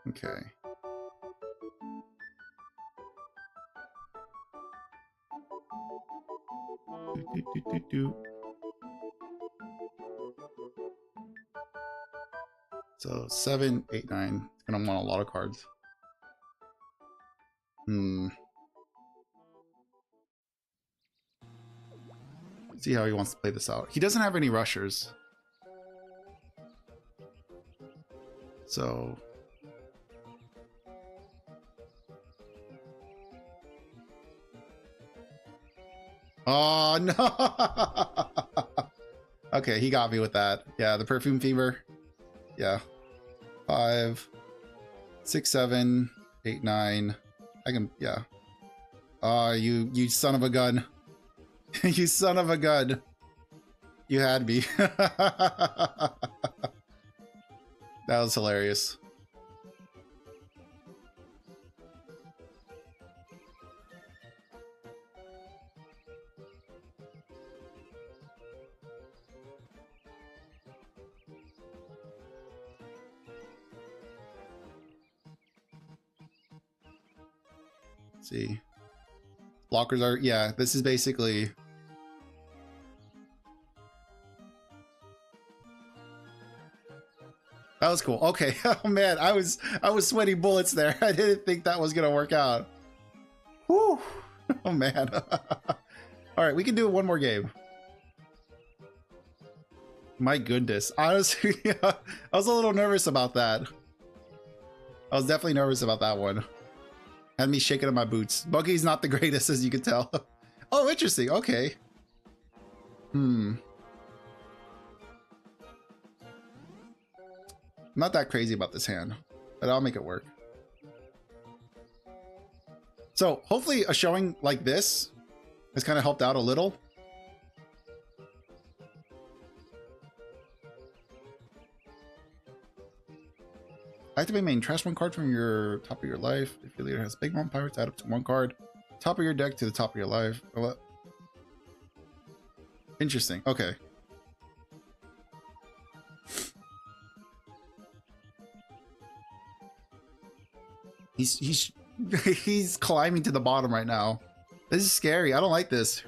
A: Okay. So 7, 8, 9. It's gonna want a lot of cards. See how he wants to play this out. He doesn't have any rushers. So oh no. Okay, he got me with that. Yeah, the perfume fever. Yeah. 5, 6, 7, 8, 9. I can, yeah. You son of a gun. You son of a gun. You had me. That was hilarious. Let's see. Blockers are, yeah, this is basically that was cool. Okay. Oh man, I was sweating bullets there. I didn't think that was gonna work out. Whew. Oh man. All right, we can do one more game. My goodness. Honestly, I was a little nervous about that. I was definitely nervous about that one. Had me shaking in my boots. Buggy's not the greatest, as you can tell. Oh, interesting. Okay. Not that crazy about this hand, but I'll make it work. So hopefully a showing like this has kind of helped out a little. Activate main. Trash one card from your top of your life. If your leader has big mom pirates, add up to one card. Top of your deck to the top of your life. What? Interesting. Okay. He's climbing to the bottom right now. This is scary. I don't like this.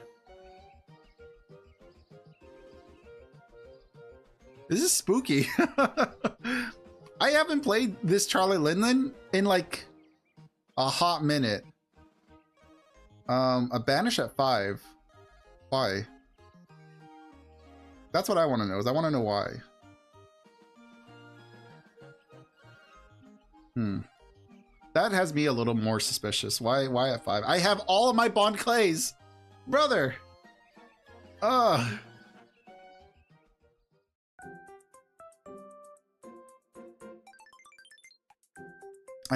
A: This is spooky. I haven't played this Charlie Linlin in like a hot minute. A banish at 5. Why? That's what I want to know. I want to know why. That has me a little more suspicious. Why at 5? I have all of my Bond Clays, brother. I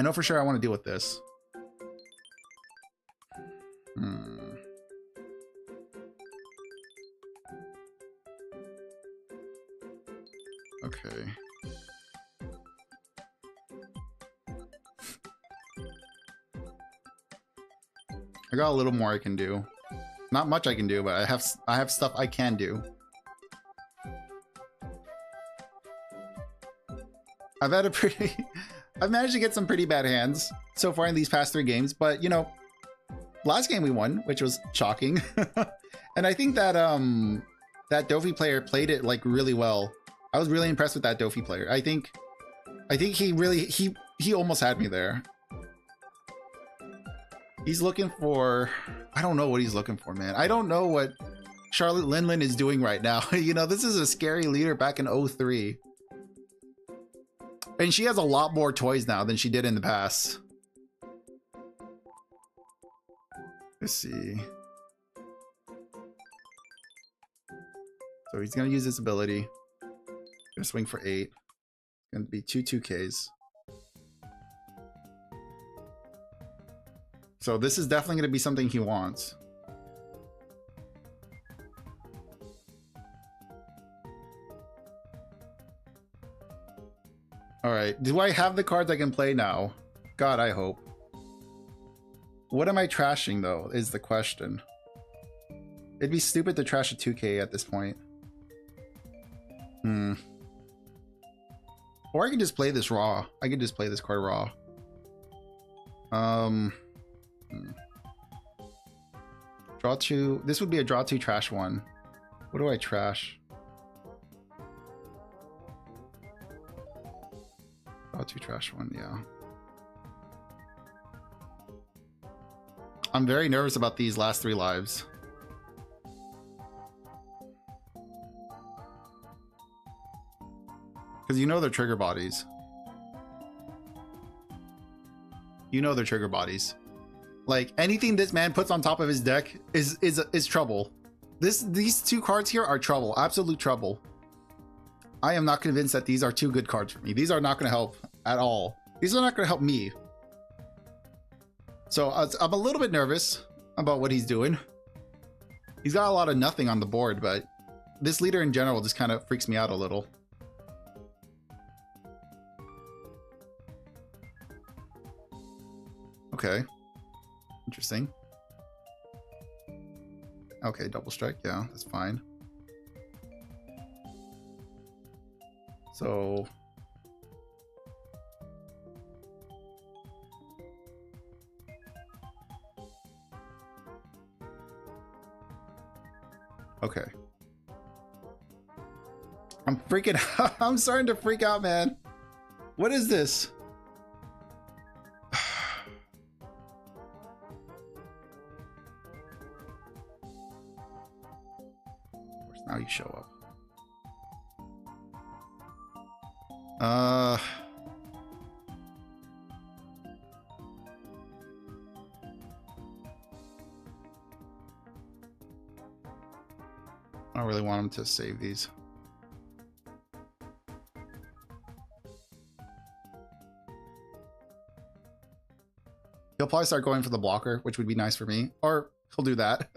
A: know for sure I want to deal with this. Okay. I got a little more I can do. Not much I can do, but I have stuff I can do. I've had a pretty I've managed to get some pretty bad hands so far in these past 3 games, but you know, last game we won, which was shocking. And I think that that Dofi player played it like really well. I was really impressed with that Dofi player. I think he really he almost had me there. He's looking for, I don't know what he's looking for, man. I don't know what Charlotte Linlin is doing right now. You know, this is a scary leader back in 03. And she has a lot more toys now than she did in the past. Let's see. So he's going to use this ability. Gonna swing for 8. Gonna be 2 2Ks. So this is definitely going to be something he wants. All right. Do I have the cards I can play now? God, I hope. What am I trashing, though, is the question. It'd be stupid to trash a 2K at this point. Or I can just play this raw. I can just play this card raw. Draw 2. This would be a draw 2 trash 1. What do I trash? Draw 2 trash 1, yeah. I'm very nervous about these last 3 lives. Because you know they're trigger bodies. You know they're trigger bodies. Like anything this man puts on top of his deck is trouble. These 2 cards here are trouble, absolute trouble. I am not convinced that these are 2 good cards for me. These are not going to help at all. These are not going to help me. So I'm a little bit nervous about what he's doing. He's got a lot of nothing on the board, but this leader in general just kind of freaks me out a little. Okay. Interesting. Okay, double strike. Yeah, that's fine. So okay. I'm freaking out. I'm starting to freak out, man. What is this? Now you show up. All don't really want him to save these. He'll probably start going for the blocker, which would be nice for me. Or he'll do that.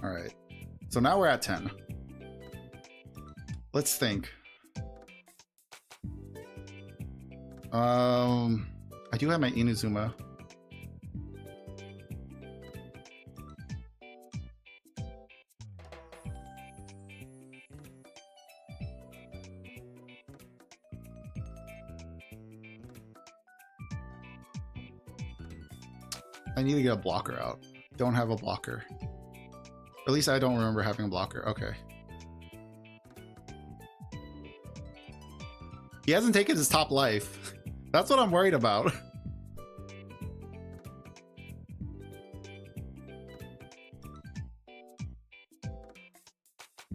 A: All right. So now we're at 10. Let's think. I do have my Inazuma. I need to get a blocker out. Don't have a blocker. Or at least I don't remember having a blocker. Okay. He hasn't taken his top life. That's what I'm worried about.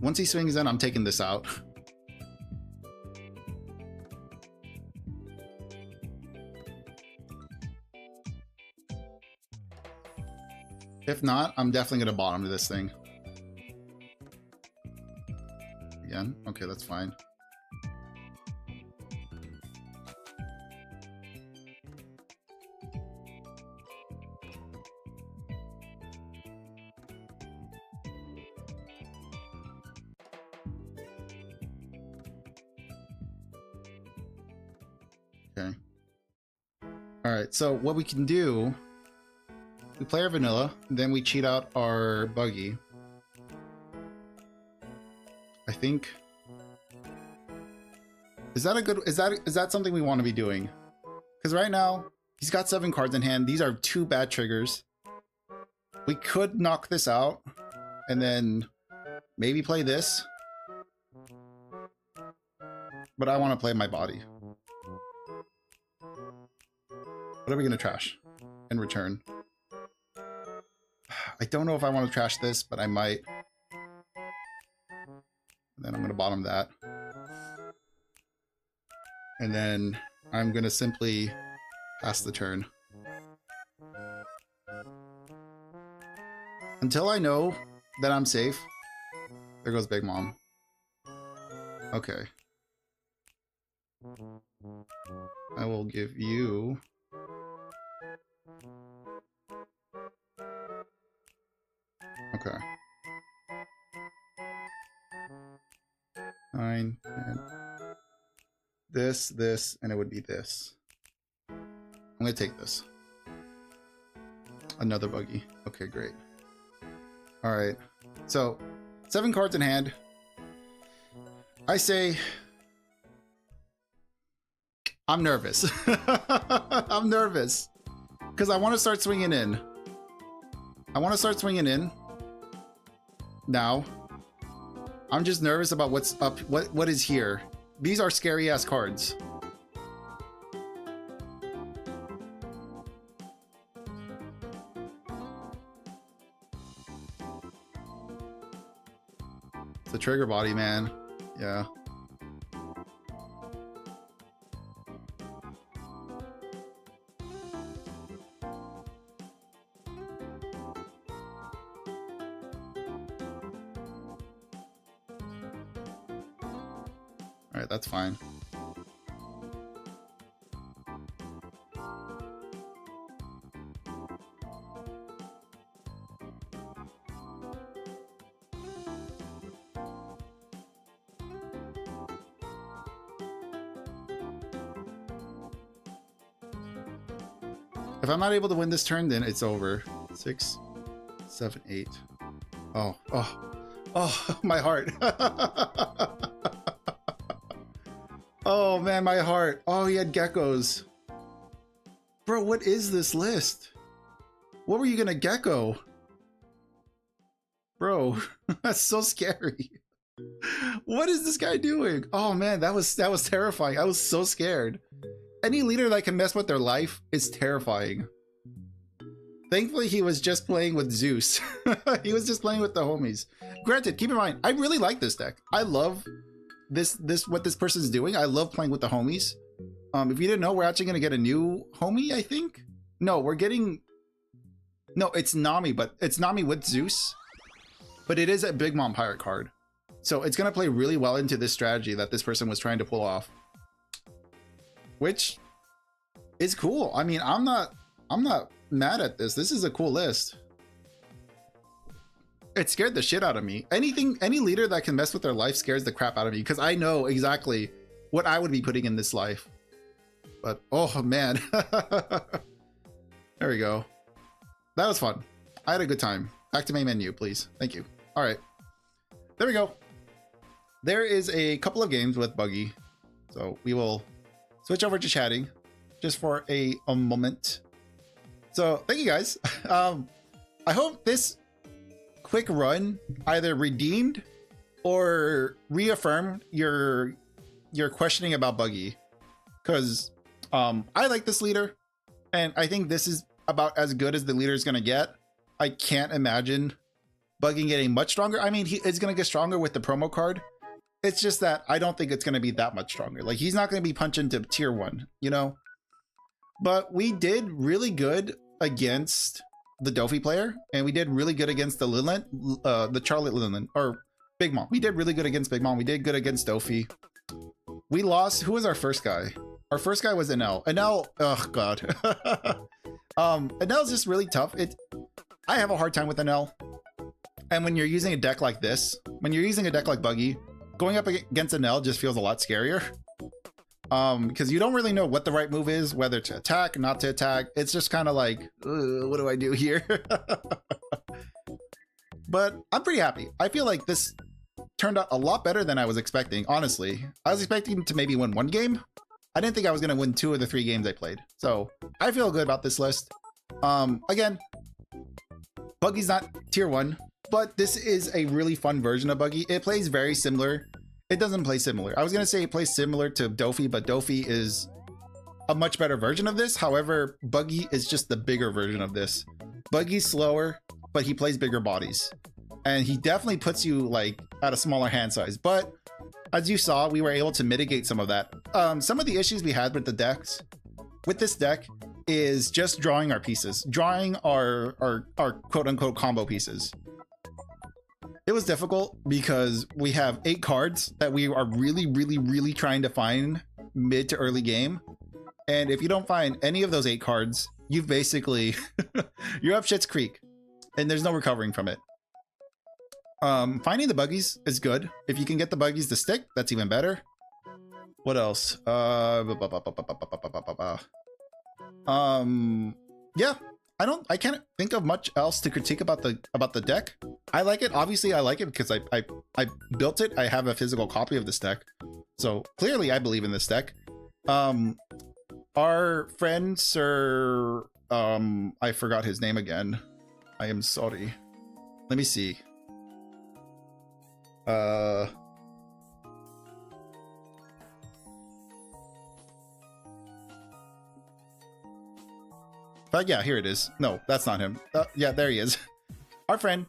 A: Once he swings in, I'm taking this out. If not, I'm definitely going to bottom to this thing. Again? Okay, that's fine. Okay. Alright, so what we can do... We play our vanilla, then we cheat out our Buggy. I think. Is that something we want to be doing? Because right now he's got 7 cards in hand. These are 2 bad triggers. We could knock this out and then maybe play this. But I want to play my body. What are we gonna trash in return? I don't know if I want to trash this, but I might. And then I'm going to bottom that. And then I'm going to simply pass the turn. Until I know that I'm safe. There goes Big Mom. Okay. I will give you... Okay. 9, 10. This, and it would be this. I'm gonna take this. Another Buggy. Okay, great. Alright. So, 7 cards in hand. I say... I'm nervous. I'm nervous. Because I want to start swinging in. Now, I'm just nervous about what's up, what is here. These are scary ass cards. It's a trigger body, man. Yeah. Alright, that's fine. If I'm not able to win this turn, then it's over. 6, 7, 8. Oh, my heart. Oh man, my heart. Oh, he had geckos. Bro, what is this list? What were you gonna gecko? Bro, that's so scary. What is this guy doing? Oh man, that was terrifying. I was so scared. Any leader that can mess with their life is terrifying. Thankfully, he was just playing with Zeus. He was just playing with the homies. Granted, keep in mind, I really like this deck. I love what this person's doing. I love playing with the homies. If you didn't know, we're actually gonna get a new homie, I think. No, we're getting... No, it's Nami, but it's Nami with Zeus. But it is a Big Mom Pirate card. So it's going to play really well into this strategy that this person was trying to pull off. Which is cool. I mean, I'm not mad at this. This is a cool list. It scared the shit out of me. Any leader that can mess with their life scares the crap out of me, because I know exactly what I would be putting in this life. But oh man. There we go. That was fun. I had a good time. Back to main menu, please. Thank you. All right. There we go. There is a couple of games with Buggy. So we will switch over to chatting just for a moment. So thank you guys. I hope this quick run either redeemed or reaffirmed your questioning about Buggy. Because I like this leader, and I think this is about as good as the leader is going to get. I can't imagine Buggy getting much stronger. I mean, he is going to get stronger with the promo card. It's just that I don't think it's going to be that much stronger. Like, he's not going to be punching to tier 1, you know? But we did really good against the Dofi player, and we did really good against the Lilith, the Charlotte Lilith, or Big Mom. We did really good against Big Mom. We did good against Dofi. We lost. Who was our first guy? Our first guy was Enel. Enel, oh god. Enel's just really tough. I have a hard time with Enel. And when you're using a deck like this, when you're using a deck like Buggy, going up against Enel just feels a lot scarier. Because you don't really know what the right move is, whether to attack, not to attack. It's just kind of like, what do I do here? But I'm pretty happy. I feel like this turned out a lot better than I was expecting, honestly. I was expecting to maybe win 1 game. I didn't think I was going to win 2 of the 3 games I played. So I feel good about this list. Again, Buggy's not tier 1, but this is a really fun version of Buggy. It plays very similar. It doesn't play similar. I was going to say it plays similar to Dofi, but Dofi is a much better version of this. However, Buggy is just the bigger version of this. Buggy's slower, but he plays bigger bodies. And he definitely puts you like at a smaller hand size. But as you saw, we were able to mitigate some of that. Some of the issues we had with the decks, with this deck, is just drawing our pieces. Drawing our quote-unquote combo pieces. It was difficult because we have 8 cards that we are really trying to find mid to early game. And if you don't find any of those 8 cards, you've basically, you're up shit's creek and there's no recovering from it. Finding the Buggies is good. If you can get the Buggies to stick, that's even better. What else? Yeah. I can't think of much else to critique about the deck. I like it. Obviously, I like it because I built it. I have a physical copy of this deck. So clearly I believe in this deck. Our friend Sir I forgot his name again. I am sorry. Let me see. But yeah, here it is. No, that's not him. Yeah, there he is. Our friend,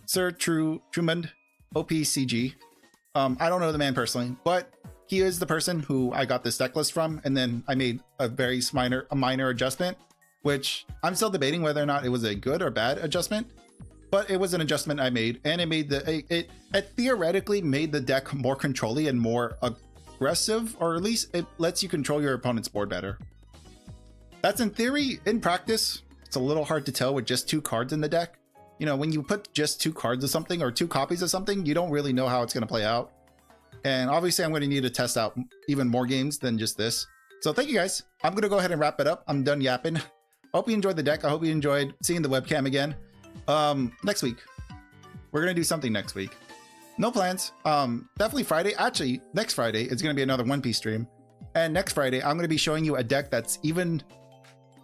A: Sir Truman, OPCG. I don't know the man personally, but he is the person who I got this deck list from, and then I made a very minor adjustment, which I'm still debating whether or not it was a good or bad adjustment. But it was an adjustment I made, and it made it theoretically made the deck more controlly and more aggressive, or at least it lets you control your opponent's board better. That's in theory. In practice, it's a little hard to tell with just 2 cards in the deck. You know, when you put just 2 cards of something or 2 copies of something, you don't really know how it's going to play out. And obviously, I'm going to need to test out even more games than just this. So thank you guys. I'm going to go ahead and wrap it up. I'm done yapping. I hope you enjoyed the deck. I hope you enjoyed seeing the webcam again. Next week, we're going to do something next week. No plans. Definitely Friday. Actually, next Friday, it's going to be another One Piece stream. And next Friday, I'm going to be showing you a deck that's even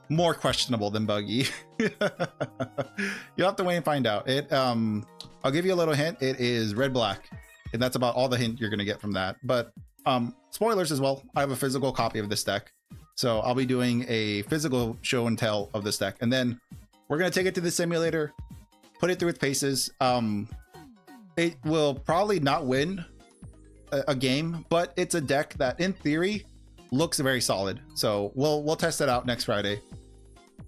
A: more questionable than Buggy. You'll have to wait and find out. I'll give you a little hint. It is red-black. And that's about all the hint you're going to get from that. But spoilers as well. I have a physical copy of this deck. So I'll be doing a physical show and tell of this deck. And then we're going to take it to the simulator, put it through its paces. It will probably not win a game, but it's a deck that in theory looks very solid. So we'll test it out next Friday.